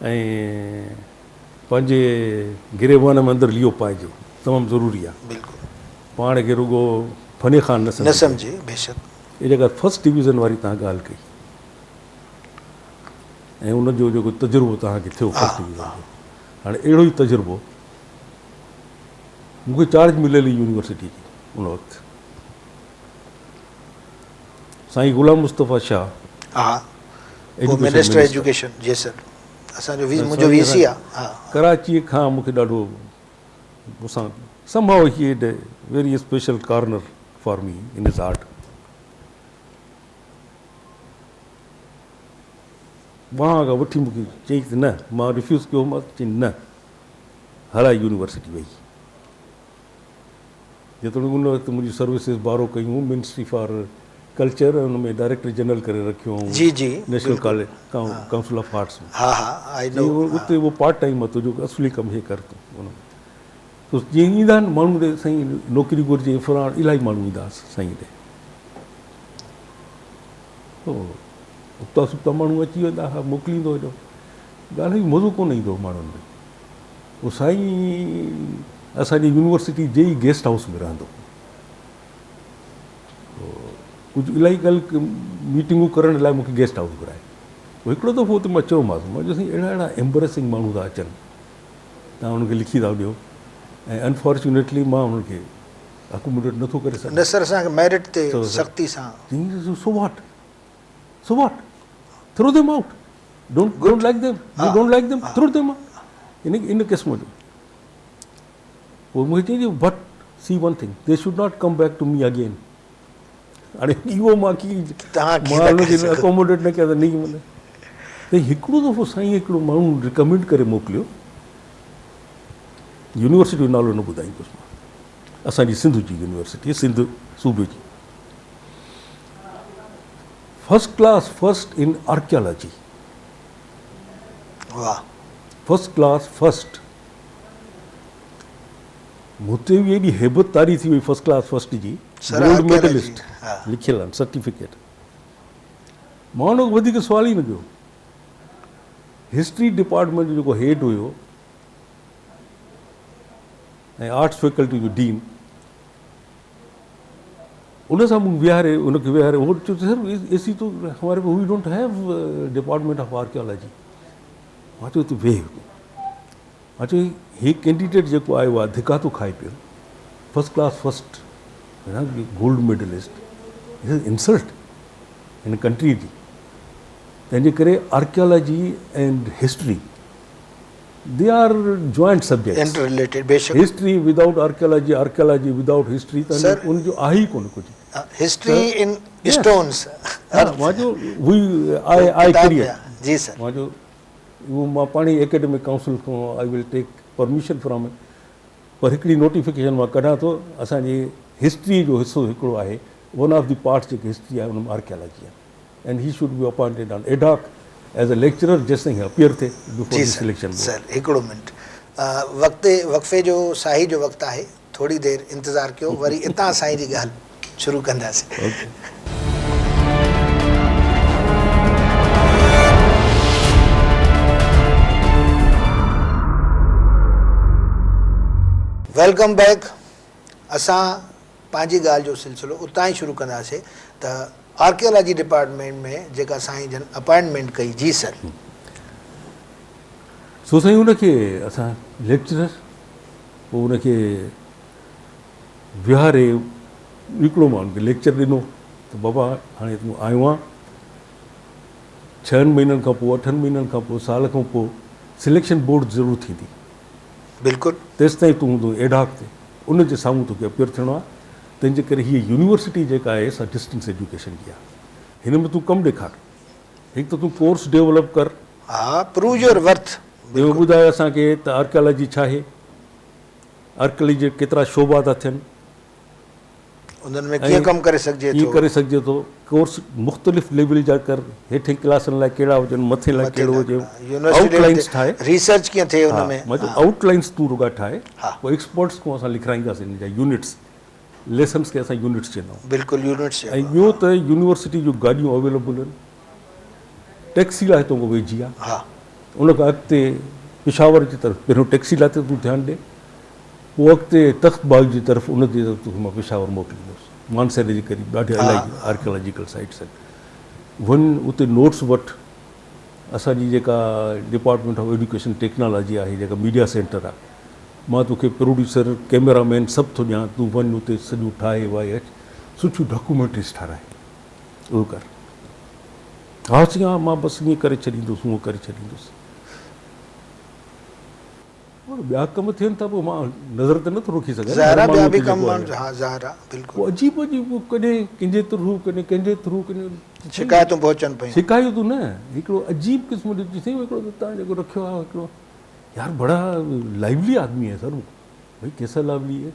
ऐं पंहिंजे गिरेबान में अंदरि लियो पाइजे तमामु ज़रूरी आहे। बिल्कुलु पाण खे रुगो फने खां न सम्झे, बेशक। इहा जेका फर्स्ट डिवीज़न वारी तव्हां ॻाल्हि कई ऐं उनजो जेको तजुर्बो तव्हांखे थियो फर्स्ट डिवीज़न जो, हाणे अहिड़ो ई तजुर्बो मूंखे चार्ज मिलियल यूनिवर्सिटी जी उन वक़्तु। साईं गुलाम मुस्तफ़ा शाह, हा, मिनिस्टर एजुकेशन, जी सर, असांजो मुंहिंजो VC आहे। हा, कराची खां मूंखे ॾाढो मूंसां somehow he had a very special corner for me in his heart. वहाँ खां वठी मूंखे चई त न, मां रिफ्यूज़ कयो, मां चई न, हला यूनिवर्सिटी वई। जेतोणीकि उन वक़्तु मुंहिंजी सर्विसिस बारो कयूं, मिनिस्ट्री फॉर कल्चर, हुन में डायरेक्टर जनरल करे रखियो हुओ, जी जी, national college council of arts में। हा हा, आई नो। उते वो पार्ट टाइम હતો जो असली कमु हे कर तूं। तो जीअं ईंदा आहिनि माण्हू ॾे साईं नौकिरी घुरिजे फलाण, इलाही माण्हू ईंदा हुआसीं साईं ॾे। उता सुता माण्हू अची वेंदा हुआ, मोकिलींदो हेॾो, ॻाल्हि मज़ो कोन ईंदो माण्हुनि में। उहो साईं असांजी यूनिवर्सिटी जे ई गेस्ट हाउस में रहंदो। कुझु इलाही ॻाल्हि मीटिंगूं करण लाइ मूंखे गेस्ट हाउस घुराए। पोइ हिकिड़ो दफ़ो त मां चयोमांसि, मां चयोसीं अहिड़ा अहिड़ा एम्बरेसिंग माण्हू था अचनि, तव्हां हुनखे लिखी था ॾियो, ऐं अनफॉर्चुनेटली मां हुनखे अकोमोडेट नथो करे सघां। न सर, असांखे मेरिट ते सख़्ती सां। So what, throw them out, don't like them, you don't like them, throw them out, इन क़िस्म जो। पोइ मूंखे चई, but see one thing, they should not come back to me again. हाणे इहो मां हुनखे अकोमोडेट न कयां त नहीं मिले। त हिकिड़ो दफ़ो साईं हिकिड़ो माण्हू रिकमेंड करे मोकिलियो, यूनिवर्सिटी जो नालो न ॿुधाईंदुसि मां, असांजी सिंध जी यूनिवर्सिटी, सिंध सूबे जी, first class first in archaeology. वाह, फर्स्ट क्लास फर्स्ट। मूंते बि एॾी हेबत तारी थी वई फर्स्ट क्लास फर्स्ट जी, गोल्ड मेडलिस्ट लिखियल आहिनि, सर्टिफिकेट। मां हुन खां वधीक सुवाल ई न कयो। हिस्ट्री डिपार्टमेंट जो जेको हेड हुयो ऐं आर्ट्स फैकल्टी जो डीन, उन सां मूं विहारे, उनखे विहारे, उहो चयो सर एसी तो हमारे we don't have department of archaeology. मां चयो तूं वेह। मां चयो ही कैंडिडेट जेको आयो आहे धिका थो खाए पियो, first class first, gold medallist, insult हिन कंट्री जी। तंहिंजे करे archaeology and history, they are joint subject, interrelated. बेशक, history without archaeology, archaeology without history, त उनजो आहे ई कोन कुझु। हिस्ट्री इन स्टोन्स, मां चयो आई करियर। जी सर, मां चयो उहो मां पाण ई एकेडमिक काउंसिल खां I will take permission from, पर हिकिड़ी नोटिफिकेशन मां कढां थो, असांजी हिस्ट्री जो हिसो हिकिड़ो आहे, वन ऑफ द पार्ट्स जेकी हिस्ट्री आहे उन में आर्कियोलॉजी आहे, and he should be appointed on ad hoc as a lecturer जेसिताईं अपियर थिए बिफोर जी द सर सिलेक्शन सर हिकिड़ो मिंट वक़्फ़े जो साईं जो वक़्तु आहे थोरी देरि इंतज़ारु कयो वरी इतां साईं जी ॻाल्हि शुरू कंदासीं ओके वेलकम बैक असां पंहिंजी ॻाल्हि जो सिलसिलो उतां ई शुरू कंदासीं त आर्कियोलॉजी डिपार्टमेंट में जेका साईं जन अपॉइंटमेंट कई जी सर सो साईं हुनखे असां लेक्चरर पोइ हुनखे विहारे हिकिड़ो माण्हू खे लेक्चर ॾिनो त बाबा हाणे तूं आयो आहे 6 महीननि खां पोइ 8 महीननि खां पोइ साल खां पोइ सिलेक्शन बोर्ड ज़रूरु थींदी बिल्कुलु तेसि ताईं तूं हूंदो एडॉक ते उन जे साम्हूं तोखे अपियर थियणो आहे तंहिंजे करे हीअ यूनिवर्सिटी जेका आहे सा डिस्टेंस एजुकेशन जी आहे हिन में तूं कमु ॾेखार हिकु त तूं कोर्स डेवलप कर हा प्रूव योर वर्थ ॿियो ॿुधाए असांखे त आर्कियोलॉजी छा आहे आर्कियोलॉजी जे केतिरा शोबा था थियनि उन्हनि में कीअं कमु करे सघिजे कीअं थो करे सघिजे थो कोर्स मुख़्तलिफ़ लेवल जा कर हेठि क्लासनि लाइ कहिड़ा हुजनि मथे लाइ कहिड़ो हुजे आउटलाइंस ठाहे रिसर्च कीअं थिए हुन में मतिलबु आउटलाइंस तूं रुॻा ठाहे हा। पोइ एक्सपर्ट्स खां असां लिखाईंदासीं हिन जा यूनिट्स लेसन्स खे असां यूनिट्स चवंदा आहियूं बिल्कुलु यूनिट्स ऐं ॿियो त यूनिवर्सिटी जूं गाॾियूं अवेलेबल आहिनि टैक्सी लाइ हितां खां वेझी आहे हा उन खां अॻिते पेशावर जी तरफ़ पहिरियों टैक्सी लाइ त तूं ध्यानु ॾे पोइ अॻिते तख़्तबाग जी तरफ़ उन जी तरफ़ तोखे मां पेशावर मोकिलींदुसि मानसरे जे क़रीब ॾाढी इलाही आर्कियोलॉजिकल साइट्स आहिनि वञ उते नोट्स वठि असांजी जेका डिपार्टमेंट ऑफ एजुकेशन टेक्नोलॉजी आहे जेका मीडिया सेंटर आहे मां तोखे प्रोड्यूसर कैमरामैन सभु थो ॾियां तूं वञ उते सॼो ठाहे वाहे अचु सुठियूं डॉक्यूमेंट्रीज़ ठाराए उहो कर हा चई हा मां बसि ईअं करे छॾींदुसि उहो करे छॾींदुसि ॿिया कम थियनि था पोइ मां नज़र त नथो रखी सघां ज़ाहिरा ॿिया बि कम आहिनि हा ज़ाहिरा बिल्कुलु पोइ अजीब अजीब कॾहिं कंहिंजे थ्रू कॾहिं कंहिंजे थ्रू कॾहिं शिकायतूं पहुचनि पियूं शिकायतूं न हिकिड़ो अजीब क़िस्म जो ॾिसी हिकिड़ो तव्हां जेको रखियो आहे हिकिड़ो यार बड़ा लाइवली आदमी है सर भई कैसा लाइवली है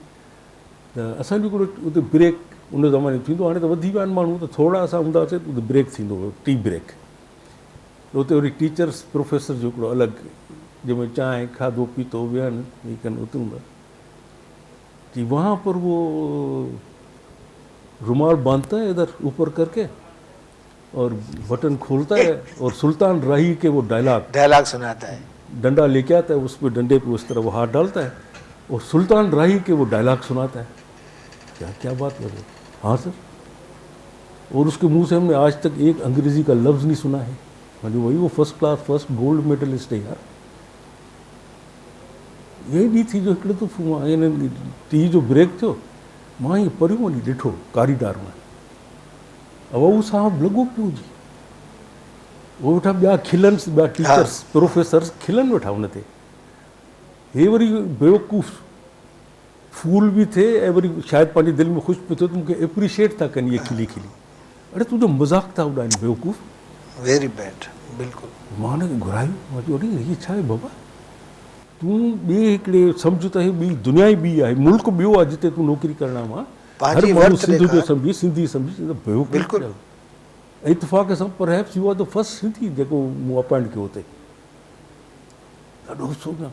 त असांजो हिकिड़ो उते ब्रेक उन ज़माने थींदो हाणे त वधी विया आहिनि माण्हू त थोरा असां हूंदासीं त उते ब्रेक थींदो हुयो टी ब्रेक त उते वरी टीचर्स प्रोफेसर जो हिकिड़ो अलॻि जंहिंमें चांहि खाधो पीतो विहनि हीअ कनि उते हूंदा कि वहाँ पर वो रुमाल बांधता है इधर ऊपर करके और बटन खोलता है और सुल्तान राही के वो डायलॉग सुनाता है डंडा लेके आता है उस पर डंडे पे उस तरह वो हाथ डालता है और सुल्तान राही के वो डायलॉग सुनाता है क्या क्या बात कर रहे हो हाँ सर और उसके मुंह से हमने आज तक एक अंग्रेजी का लफ्ज़ नहीं सुना है मतलब वही वो first class first gold medalist है यार ये ॾींहुं थी जो हिकिड़ो त हिन टी जो ब्रेक थियो मां ईअं परियों वञी ॾिठो कारीडार में अब उहो साहब लॻो पियो जी उहो वेठा ॿिया खिलनि ॿिया टीचर्स प्रोफेसर्स खिलनि वेठा हुन ते हे वरी बेवकूफ़ फूल बि थिए ऐं वरी शायदि पंहिंजी दिलि में ख़ुशि पियो थियो त मूंखे एप्रिशिएट था कनि इहे खिली खिली अड़े तुंहिंजो मज़ाक था उॾाइनि बेवकूफ़ वेरी बैड बिल्कुलु मां हुनखे घुरायो मां चयो अड़े हीअ छा आहे बाबा तूं ॿिए हिकिड़े सम्झ त ॿी दुनिया ई ॿी आहे मुल्क ॿियो आहे जिते तूं नौकिरी करणा मां हर माण्हू सिंध जो सम्झी सिंधी सम्झी बिल्कुलु इतफ़ाक़ सां perhaps you are the first Sindhi जेको मूं अपॉइंट कयो हुते ॾाढो अफ़सोस आहे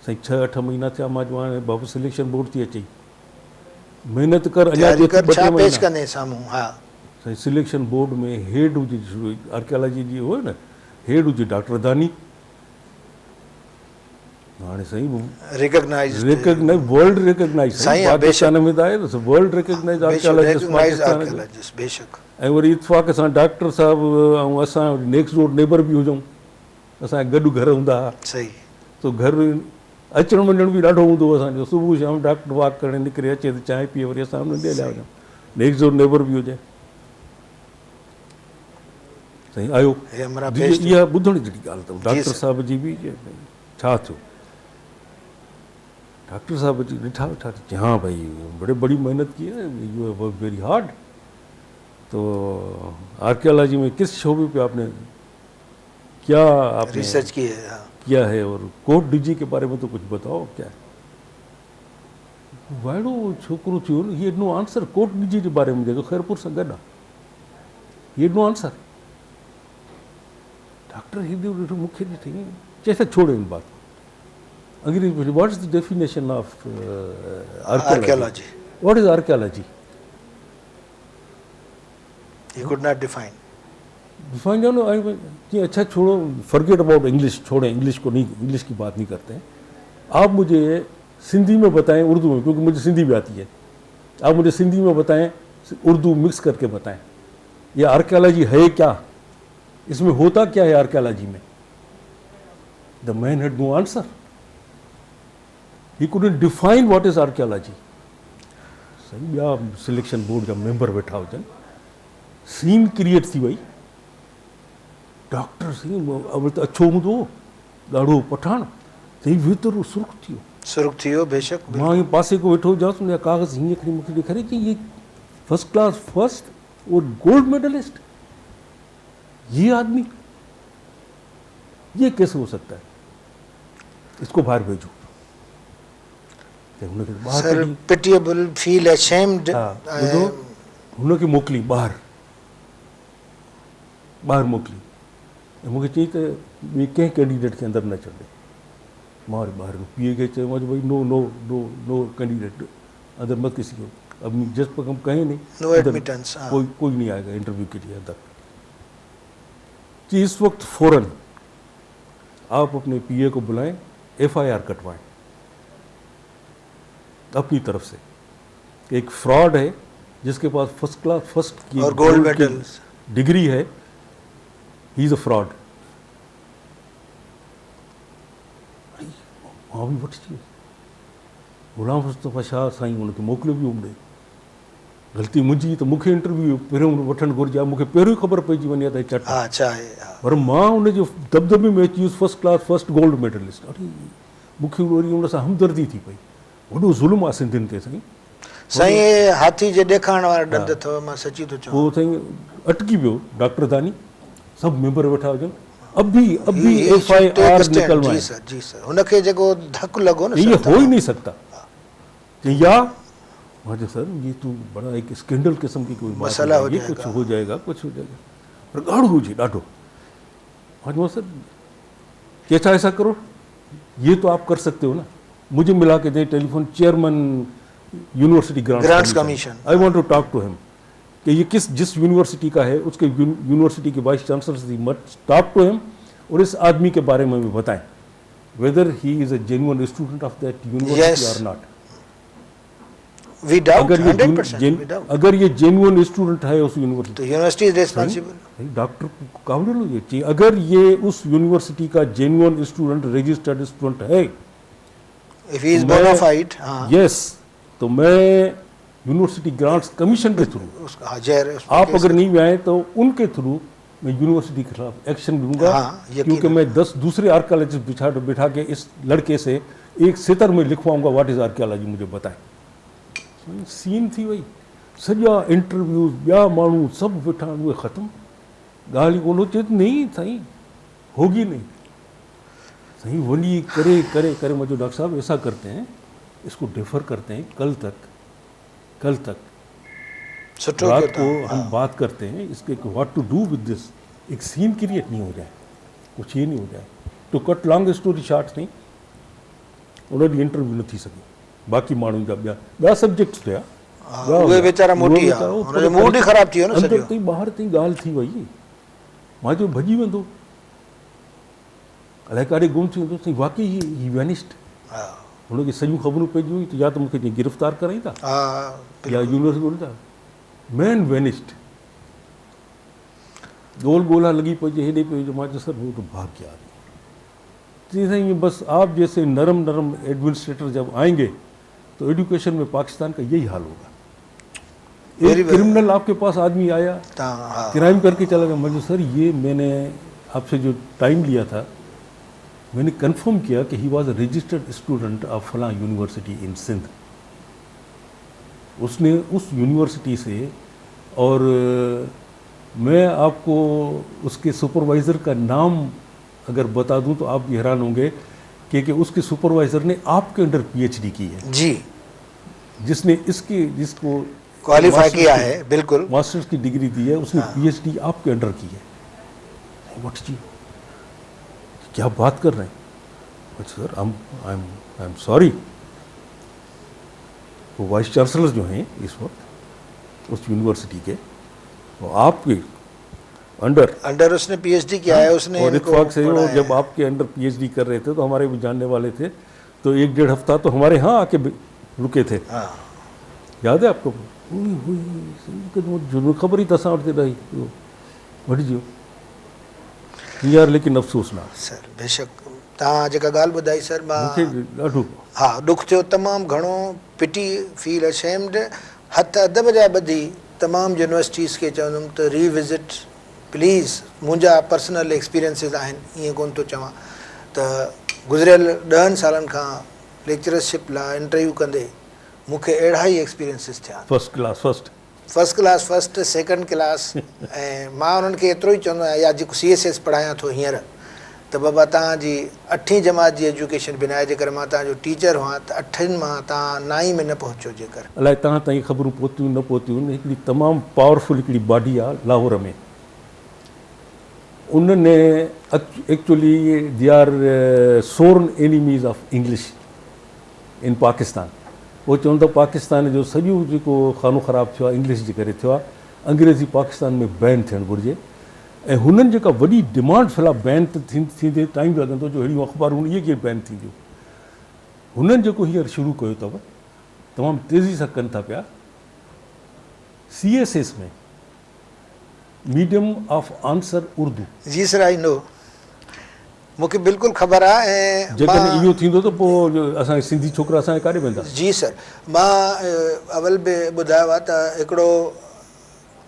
साईं 6-8 महीना थिया मां चयो हाणे बाबू सिलेक्शन बोर्ड थी अचे महिनत कर अञा साईं सिलेक्शन बोर्ड में हेड हुजे आर्कियोलॉजी जी हुओ न हेड हुजे डॉक्टर दानी हाणे साईं रिकॉग्नाइज वर्ल्ड रिकॉग्नाइज पाकिस्तान में त आहे न वर्ल्ड रिकॉग्नाइज आर्कियोलॉजिस्ट बेशक ऐं वरी इतफ़ाक़ सां डॉक्टर साहिबु ऐं असां नेक्स्ट डोर नेबर बि हुजूं असांजा गॾु घर हूंदा हुआ सही तो घर अचणु वञण बि ॾाढो हूंदो हो असांजो सुबुह शाम डॉक्टर वॉक करण निकिरे अचे त चांहि पीए वरी असां हुननि ॾे हलिया वञूं नेक्स्ट डोर नेबर बि हुजे साईं आयो इहा ॿुधण जहिड़ी ॻाल्हि अथव डॉक्टर साहिब जी बि छा थियो डॉक्टर साहब जी ॾिठा वेठा चई हाँ भाई बड़े बड़ी मेहनत की है U have work very hard तो आर्कियोलॉजी में किस शोबे पे आपने क्या आपने रिसर्च की है किया है और कोट डीजी के बारे में तो कुछ बताओ क्या है वाइड़ो छोकिरो थियो न ही नो आंसर कोट डीजी के बारे में जेको खैरपुर सां गॾु आहे ही नो आंसर डॉक्टर हिंदी मुख्य जी थी जैसे छोड़ो इन बात अंग्रेजी में what is the definition of archaeology what is archaeology he could not define define जानो कि अच्छा छोड़ो फॉरगेट अबाउट इंग्लिश छोड़ें इंग्लिश को नहीं इंग्लिश की बात नहीं करते हैं आप मुझे सिंधी में बताएं उर्दू में क्योंकि मुझे सिंधी भी आती है आप मुझे सिंधी में बताएं उर्दू मिक्स करके बताएं ये आर्कियोलॉजी है क्या इसमें होता क्या है आर्कियोलॉजी में the man had no answer he couldn't define what is archaeology सही ॿिया सिलेक्शन बोर्ड जा मेंबर वेठा हुजनि सीन क्रिएट थी वई डॉक्टर साईं अवल त अछो हूंदो ॾाढो पठाण साईं वेतरो सुर्ख थियो बेशक मां ये पासे को वेठो हुजांसि उनजा कागज़ हीअं खणी मूंखे ॾेखारे कि ये फर्स्ट क्लास फर्स्ट और गोल्ड मेडलिस्ट ये आदमी ये कैसे हो सकता है इसको बाहर भेजो सर पिटिएबल फील अशेम्ड हुनखे मोकिली ॿाहिरि मोकिली ऐं मूंखे चई त ॿिए कंहिं कैंडिडेट खे अंदरि न छॾे मां वरी ॿाहिरि पीए खे चयो भई नो नो नो नो कैंडिडेट अंदर मत किसी को अब जिस पर हम कहें नहीं नो एडमिटेंस कोई नहीं आएगा इंटरव्यू के लिए अंदर कि इस वक्त फौरन आप अपने पीए को बुलाएं एफआईआर कटवाएं अपनी तरफ से एक फ्रॉड है जिसके पास फर्स्ट क्लास फर्स्ट की और गोल्ड मेडल डिग्री है ही इज अ फ्रॉड मां बि वठिजी गुलाम मुस्तफ़ा शाह साईं उनखे मोकिलियो बि हुंदे ग़लती मुंहिंजी त मूंखे इंटरव्यू पहिरियों वठणु घुरिजे आहे मूंखे पहिरियों ख़बर पइजी वञे त चट पर मां उनजे दबदबे में अची वियुसि first class first gold medalist अरे मूंखे वरी उन सां हमदर्दी थी पई वॾो ज़ुल्म आहे सिंधियुनि ते साईं साईं हाथी जे ॾेखारण वारा ॾंद अथव मां सची थो चवां पोइ साईं अटकी वियो डॉक्टर दानी सभु मेंबर वेठा हुजनि अभी एफआईआर निकलवाएं जी सर उनखे जेको धक लॻो न ये हो ही नहीं सकता या मुझे सर ये तो बड़ा एक स्कैंडल किस्म की कोई मसला हो जाएगा, कुछ हो जाएगा पर गाढ़ो हो जी ॾाढो मुझे सर कैसा ऐसा करो ये तो आप कर सकते हो ना मुझे मिला के दें telephone chairman university grants commission I want to talk to him कि ये जिस यूनिवर्सिटी का है उसके यूनिवर्सिटी के वाइस चांसलर से मत टॉक टू हिम और इस आदमी के बारे में भी बताएं weather he is a genuine student of that university और नॉट We doubt 100%. अगर ये जेन्युइन स्टूडेंट है उस यूनिवर्सिटी तो university is responsible doctor Kawade लो ये चाहिए अगर ये उस यूनिवर्सिटी का जेन्युइन स्टूडेंट रजिस्टर्ड स्टूडेंट है if he is bona fide yes तो मैं यूनिवर्सिटी ग्रांट्स कमीशन के थ्रू आप अगर नहीं आए तो उनके थ्रू मैं यूनिवर्सिटी के खिलाफ एक्शन लूंगा क्योंकि मैं 10 दूसरे आर्कियोलॉजिस्ट बिठा के इस लड़के से एक सितर में लिखवाऊंगा व्हाट इज आर्कियोलॉजी मुझे बताएं सीन थी वई सॼा इंटरव्यूज़ ॿिया माण्हू सभु वेठा उहे ख़तमु ॻाल्हि कोन चए नहीं साईं होगी नहीं साईं वञी करे करे करे मुझे डॉक्टर साहब ऐसा करते हैं इसको डिफर करते हैं कल तक रात को हम बात करते हैं इसके what to do with this एक सीन क्रिएट नहीं हो जाए कुछ ये नहीं हो जाए तो कट लॉन्ग स्टोरी शॉर्ट नहीं उन इंटरव्यू न थी सकी बाक़ी माण्हुनि जा ॿिया सब्जेक्ट्स हुया उहे वीचारा मोटी हुनजो मूड ई ख़राब थी वियो न अंदरि ताईं ॿाहिरि ताईं ॻाल्हि थी वई मां चयो भॼी वेंदो अलाए काॾे गुम थी वेंदो साईं वाक़ई ही वेनिस्ड हुनखे सॼियूं ख़बरूं पइजी हुई त या त मूंखे गिरफ़्तार कराईंदा या यूनिवर्सिटी ॻोल्हींदा मैन वेनिस्ड ॻोल्हा लॻी पइजे हेॾे पियो मां चयो सर वो तो भाग गया साईं बस आप जैसे नरम एडमिनिस्ट्रेटर जब आएंगे तो एजुकेशन में पाकिस्तान का यही हाल होगा एक क्रिमिनल आपके पास आदमी आया क्राइम करके चला गया मुझे सर ये मैंने आपसे जो टाइम लिया था मैंने कंफर्म किया कि he was a registered student of फलां यूनिवर्सिटी इन सिंध उसने उस यूनिवर्सिटी से और मैं आपको उसके सुपरवाइज़र का नाम अगर बता दूं तो आप हैरान होंगे कि उसके सुपरवाइजर ने आपके अंडर पीएचडी की है जी जिसने जिसको क्वालिफाई किया है बिल्कुल मास्टर्स की डिग्री दी है उसने पीएचडी आपके अंडर की है व्हाट जी क्या बात कर रहे हैं? अच्छा सर, आई एम सॉरी। वो वाइस चांसलर जो हैं इस वक्त उस यूनिवर्सिटी के, वो आपके अंडर उसने पीएचडी किया है, उसने और इनको इत्तेफाक से वो पढ़ाया जब है। आपके अंडर पीएचडी कर रहे थे तो हमारे भी जानने वाले थे, तो 1-1.5 हफ्ता तो हमारे यहाँ आके रुके थे। हाँ याद है आपको? जो ख़बर ही तसां वटि रही वठिजो यार, लेकिन अफ़सोस ना सर बेशक तव्हां जेका ॻाल्हि ॿुधाई सर, मां मूंखे ॾाढो हा ॾुख थियो तमामु घणो, पिटी फील अशेम्ड, हथ अदब जा ॿधी तमामु यूनिवर्सिटीज़ खे चवंदुमि त रीविज़िट प्लीज़। मुंहिंजा पर्सनल एक्सपीरियंसिस आहिनि, ईअं कोन थो चवां त गुज़िरियल 10 सालनि खां लेक्चरशिप लाइ इंटरव्यू कंदे मूंखे अहिड़ा ई एक्सपीरियंसिस थिया। First class first second class. ऐं मां उन्हनि खे एतिरो ई चवंदो आहियां, या जेको CSS पढ़ायां थो हींअर, त बाबा तव्हांजी 8वीं जमात जी एजुकेशन बिना आहे, जेकर मां तव्हांजो टीचर हुआं त 8 मां तव्हां 9 में न पहुचो। जेकर अलाए तव्हां ताईं ख़बरूं पहुतियूं न पहुतियूं, हिकिड़ी तमामु पावरफुल हिकिड़ी बॉडी आहे लाहौर में, उनने actually they are sworn enemies of English in Pakistan. वो चवनि था पाकिस्तान जो सॼो जेको खानो ख़राबु थियो आहे इंग्लिश जे करे थियो आहे, अंग्रेज़ी पाकिस्तान में बैन थियणु घुरिजे। ऐं हुननि जेका वॾी डिमांड फ़िलहाल बैन त थींदे टाइम लॻंदो, जो अहिड़ियूं अख़बारूं इहे कीअं बैन थींदियूं। हुननि जेको हींअर शुरू कयो अथव, तमामु तेज़ी सां कनि था पिया, CSS में मीडियम ऑफ आंसर उर्दू। जी सर, आई नो, मूंखे बिल्कुलु ख़बर आहे। ऐं जेकॾहिं इहो थींदो त पोइ असांखे सिंधी छोकिरा असांखे काॾे वेंदा? जी सर, मां अवल बि ॿुधायो आहे त हिकिड़ो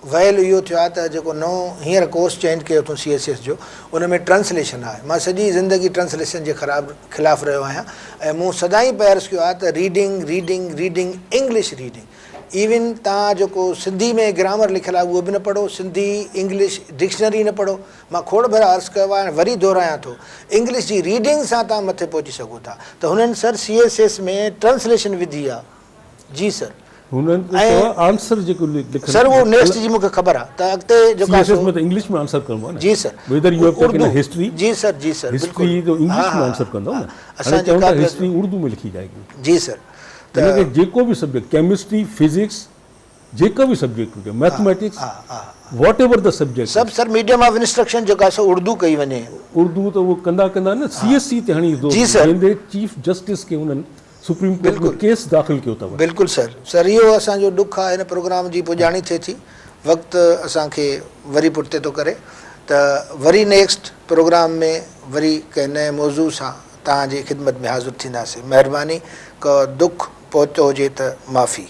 वयल इहो थियो आहे त जेको नओं हींअर कोर्स चेंज कयो अथऊं CSS जो, उन में ट्रांसलेशन आहे। मां सॼी ज़िंदगी ट्रांसलेशन जे ख़िलाफ़ु रहियो आहियां, ऐं मूं सदाईं पैर्स कयो आहे त रीडिंग इंग्लिश रीडिंग। इवन तव्हां जेको सिंधी में ग्रामर लिखियलु आहे उहो बि न पढ़ो, सिंधी इंग्लिश डिक्शनरी न पढ़ो। मां खोड़ भेरा अर्ज़ु कयो आहे, वरी दोहरायां थो, इंग्लिश जी रीडिंग सां तव्हां मथे पहुची सघो था। त हुननि सर CSS में ट्रांसलेशन विधी आहे। जी सर, हुननि आंसर जेको लिखनि सर उहो नेक्स्ट जी मूंखे ख़बर आहे त अॻिते जेको CSS में त इंग्लिश में आंसर करिणो आहे न। जी sir, whether you have taken history. जी सर, जी सर, हिस्ट्री तो इंग्लिश में आंसर कंदो न, हाणे चवनि था हिस्ट्री उर्दू में लिखी जाएगी। जी सर, हिनखे जेको बि सब्जेक्ट, केमिस्ट्री, फिजिक्स, जेका बि सब्जेक्ट हुजे, mathematics, what ever the subject, सभु सर मीडियम ऑफ इंस्ट्रक्शन जेको आहे सो उर्दू कई वञे। उर्दू त उहो कंदा न CSC ते हाणे जी सर, जंहिंजे चीफ जस्टिस खे हुननि सुप्रीम कोर्ट में केस दाख़िल कयो अथव। बिल्कुलु सर। सर इहो असांजो ॾुख आहे, हिन प्रोग्राम जी पुॼाणी थिए थी, वक़्तु असांखे वरी पुठिते थो करे, त वरी नेक्स्ट प्रोग्राम में वरी कंहिं नए मौज़ू सां तव्हांजी ख़िदमत में हाज़िर थींदासीं। महिरबानी, को दुख पहुतो हुजे त माफ़ी।